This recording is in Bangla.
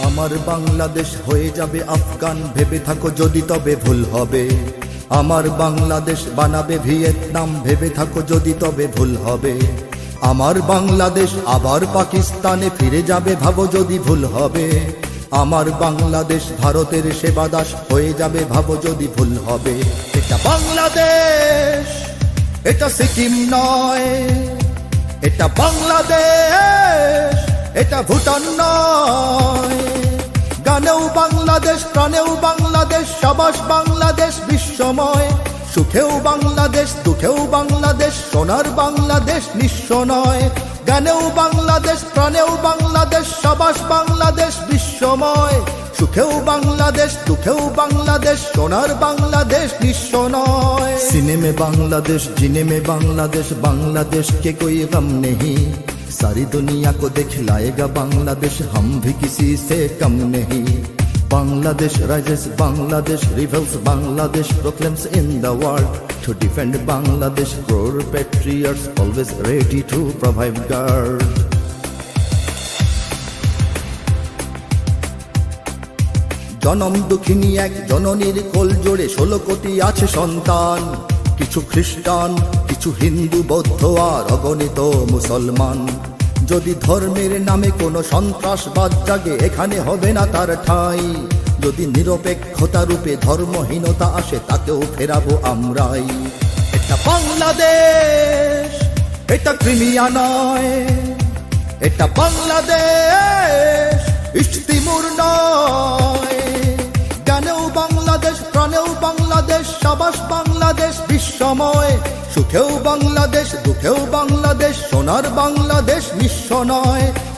আমার বাংলাদেশ হয়ে যাবে আফগান, ভেবে থাকো যদি তবে ভুল হবে। আমার বাংলাদেশ বানাবে ভিয়েতনাম, ভেবে থাকো যদি তবে ভুল হবে। আমার বাংলাদেশ আবার পাকিস্তানে ফিরে যাবে, ভাবো যদি ভুল হবে। আমার বাংলাদেশ ভারতের সেবাদাস হয়ে যাবে, ভাবো যদি ভুল হবে। এটা বাংলাদেশ, এটা সিকিম নয়। এটা বাংলাদেশ, এটা ভুটান নয়। গানেও বাংলাদেশ, প্রাণেও বাংলাদেশ, সাবাস বাংলাদেশ বিশ্বময়। সুখেও বাংলাদেশ, দুঃখেও বাংলাদেশ, সোনার বাংলাদেশ নিঃস্ব নয়। গানেও বাংলাদেশ, প্রাণেও বাংলাদেশ, সাবাস বাংলাদেশ বিশ্বময়। সুখেও বাংলাদেশ, দুঃখেও বাংলাদেশ, সোনার বাংলাদেশ নিঃস্ব নয়। सीने में बांग्लादेश, जीने में बांग्लादेश, बांग्लादेश के कोई गम नहीं। सारी दुनिया को दिखलाएगा बांग्लादेश, हम भी किसी से कम नहीं। Bangladesh rises, Bangladesh rebels, Bangladesh proclaims in the world. To defend Bangladesh, core patriots always ready to provide guard. জনম দুঃখিনী এক জননীর কোল জোড়ে 16 কোটি আছে সন্তান। কিছু খ্রিস্টান, কিছু হিন্দু, বৌদ্ধ আর অগণিত মুসলমান। যদি ধর্মের নামে কোনো সন্ত্রাসবাদ জাগে, এখানে হবে না তার ঠাঁই। যদি নিরপেক্ষতা রূপে ধর্মহীনতা আসে, তাকেও ফেরাবো আমরাই। এটা বাংলাদেশ, এটা ক্রিমিয়া নয়। এটা বাংলাদেশ, ইস্তিমুর নয়। গানেও বাংলাদেশ, প্রাণেও বাংলাদেশ, সাবাস বাংলাদেশ বিশ্বময়। সুখেও বাংলাদেশ, দুঃখেও বাংলাদেশ, সোনার বাংলাদেশ নিঃস্ব নয়।